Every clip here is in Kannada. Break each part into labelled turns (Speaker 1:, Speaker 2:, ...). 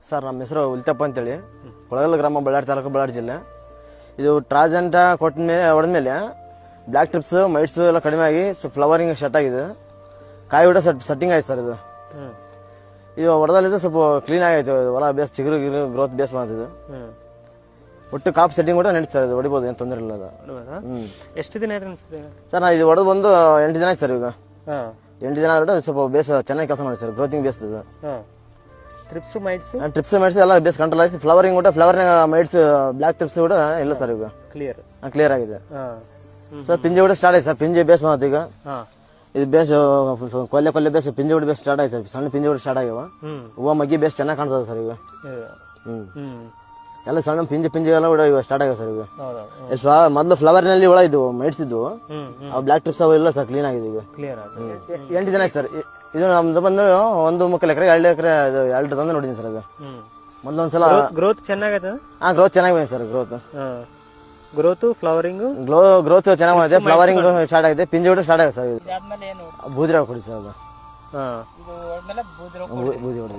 Speaker 1: ಸರ್ ನಮ್ಮ ಹೆಸರು ಉಲ್ತಪ್ಪ ಅಂತೇಳಿ ಕೊಳಗಲ್ ಗ್ರಾಮ ಬಳ್ಳಾರಿ ತಾಲೂಕು ಬಳ್ಳಾರಿ ಜಿಲ್ಲೆ. ಇದು ಟ್ರಾಜೆಂಟ ಕೊಟ್ಟ ಮೇಲೆ ಹೊಡೆದ್ಮೇಲೆ ಬ್ಲ್ಯಾಕ್ ಟ್ರಿಪ್ಸ್ ಮೈಟ್ಸು ಎಲ್ಲ ಕಡಿಮೆ ಆಗಿ ಸ್ವಲ್ಪ ಫ್ಲವರಿಂಗ್ ಸ್ಟಾರ್ಟ್ ಆಗಿದೆ. ಕಾಯಿ ಕೂಡ ಸ್ವಲ್ಪ ಸೆಟ್ಟಿಂಗ್ ಆಯ್ತು ಸರ್. ಇದು ಹೊಡೆದಲ್ಲಿದ್ದು ಸ್ವಲ್ಪ ಕ್ಲೀನ್ ಆಗೈತೆ, ಹೊಲ ಬೇಸ್ ಚಿಗುರು ಗಿರು ಗ್ರೋತ್ ಬೇಸ್ ಮಾಡ್ತಿದ್ದು. ಒಟ್ಟು ಕಾಪ್ ಸೆಟ್ಟಿಂಗ್ ಕೂಡ ನಡೀತು ಸರ್. ಇದು ಹೊಡಿಬೋದು, ಏನು ತೊಂದರೆ ಇಲ್ಲ ಅದು.
Speaker 2: ಎಷ್ಟು ದಿನ ಆಯ್ತು
Speaker 1: ಸರ್ ಇದು ಹೊಡೆದು ಬಂದು 8 ದಿನ ಆಯ್ತು ಸರ್. ಈಗ 8 ದಿನ ಆದ್ರೆ ಸ್ವಲ್ಪ ಬೇಸ್ ಚೆನ್ನಾಗಿ ಕೆಲಸ ಮಾಡಿ ಸರ್. ಗ್ರೋತಿಂಗ್ ಬೇಸ್ ಇದು.
Speaker 2: ಟ್ರಿಪ್ಸ್ ಮೈಟ್ಸ್
Speaker 1: ಎಲ್ಲ ಬೇಸ್ ಕಂಟ್ರೋಲ್ ಆಯ್ತು. ಫ್ಲವರಿಂಗ್ ಕೂಡ ಫ್ಲವರಿಂಗ್ ಮೈಟ್ಸ್ ಬ್ಲ್ಯಾಕ್ ಟ್ರಿಪ್ಸ್ ಕೂಡ ಇಲ್ಲ ಸರ್. ಈಗ ಕ್ಲಿಯರ್ ಆಗಿದೆ ಸರ್. ಪಿಂಜೆ ಕೂಡ ಸ್ಟಾರ್ಟ್ ಆಯ್ತು ಸರ್. ಪಿಂಜೆ ಬೇಸ್ ಮಾಡ್ತು ಈಗ. ಇದು ಬೇಸ್ ಕೊಲ್ಲೆ ಬೇಸ್ ಪಿಂಜೆ ಕೂಡ ಬೇಸ್ ಸ್ಟಾರ್ಟ್ ಆಯ್ತು. ಸಣ್ಣ ಪಿಂಜೆ ಕೂಡ ಸ್ಟಾರ್ಟ್ ಆಗ್ಯಾವ. ಹೂವು ಮಗ್ಗಿ ಬೇಸ್ ಚೆನ್ನಾಗಿ ಕಾಣ್ತದೆ ಸರ್ ಈಗ. ಎಲ್ಲ ಸಣ್ಣ ಪಿಂಜೆ ಎಲ್ಲ ಕೂಡ ಇವಾಗ ಸ್ಟಾರ್ಟ್ ಆಗ್ಯಾವ ಸರ್. ಈಗ ಮೊದಲು ಫ್ಲವರ್ ನಲ್ಲಿ ಒಳ ಇದ್ವು ಮೈಟ್ಸ್ ಇದ್ವು, ಅವು ಬ್ಲ್ಯಾಕ್ ಟ್ರಿಪ್ಸ್ ಅವು ಇಲ್ಲ ಸರ್. ಕ್ಲೀನ್ ಆಗಿದೆ ಈಗ. 8 ದಿನ ಆಯ್ತು ಸರ್. ಇದು ನಮ್ದು ಬಂದು 1.3 ಎಕರೆ 2 ಎಕರೆ 2 ತಂದು ನೋಡಿದ್ದೀನಿ ಸರ್. ಈಗ ಮೊದಲು ಒಂದ್ಸಲ
Speaker 2: ಗ್ರೋತ್ ಚೆನ್ನಾಗೈತೆ.
Speaker 1: ಗ್ರೋತ್ ಚೆನ್ನಾಗಿ ಬಂದಿದೆ ಸರ್.
Speaker 2: ಗ್ರೋತ್ ಫ್ಲವರಿಂಗ್
Speaker 1: ಗ್ರೋತ್ ಚೆನ್ನಾಗಿ ಮಾಡಿದೆ. ಫ್ಲವರಿಂಗ್ ಸ್ಟಾರ್ಟ್ ಆಗಿದೆ. ಪಿಂಜೆ ಕೂಡ ಸ್ಟಾರ್ಟ್ ಆಗಿದೆ ಸರ್. ಬೂದಿರ ಕೊಡಿ ಸರ್. ಅದು ಬೂದಿ ಹೊಡೆದು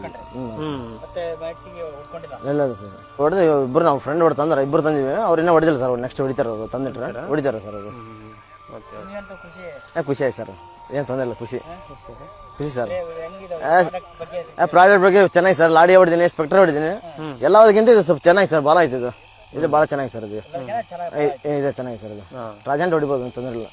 Speaker 1: ಇಲ್ಲ ಸರ್. ಹೊಡೆದು ಇಬ್ಬರು ನಾವು ಫ್ರೆಂಡ್ ಹೊಡೆದು ತಂದ್ರೆ ಇಬ್ಬರು ತಂದಿವಿ. ಅವ್ರು ಇನ್ನೂ ಹೊಡೆದಿಲ್ಲ ಸರ್. ನೆಕ್ಸ್ಟ್ ಹೊಡಿತಾರೆ ಅವರು. ತಂದಿಟ್ರೆ ಹೊಡಿತಾರೆ ಸರ್ ಅವರು. ಖುಷಿ ಆಯ್ತು ಸರ್. ಏನು ತೊಂದರೆ ಇಲ್ಲ. ಖುಷಿ ಸರ್. ಪ್ರಾಡಕ್ಟ್ ಬಗ್ಗೆ ಚೆನ್ನಾಗಿ ಸರ್. ಲಾಡಿ ಹೊಡಿದೀನಿ, ಸ್ಪೆಕ್ಟರ್ ಹೊಡಿದೀನಿ. ಎಲ್ಲದಕ್ಕಿಂತ ಇದು ಸ್ವಲ್ಪ ಚೆನ್ನಾಗಿ ಸರ್. ಭಾಳ ಆಯ್ತು ಇದು. ಇದು ಭಾಳ ಚೆನ್ನಾಗಿ ಸರ್. ಇದು ಚೆನ್ನಾಗಿ ಸರ್. ಇದು ಟ್ರಾಜೆಂಟ್ ಹೊಡಿಬೋದು, ತೊಂದರೆ ಇಲ್ಲ.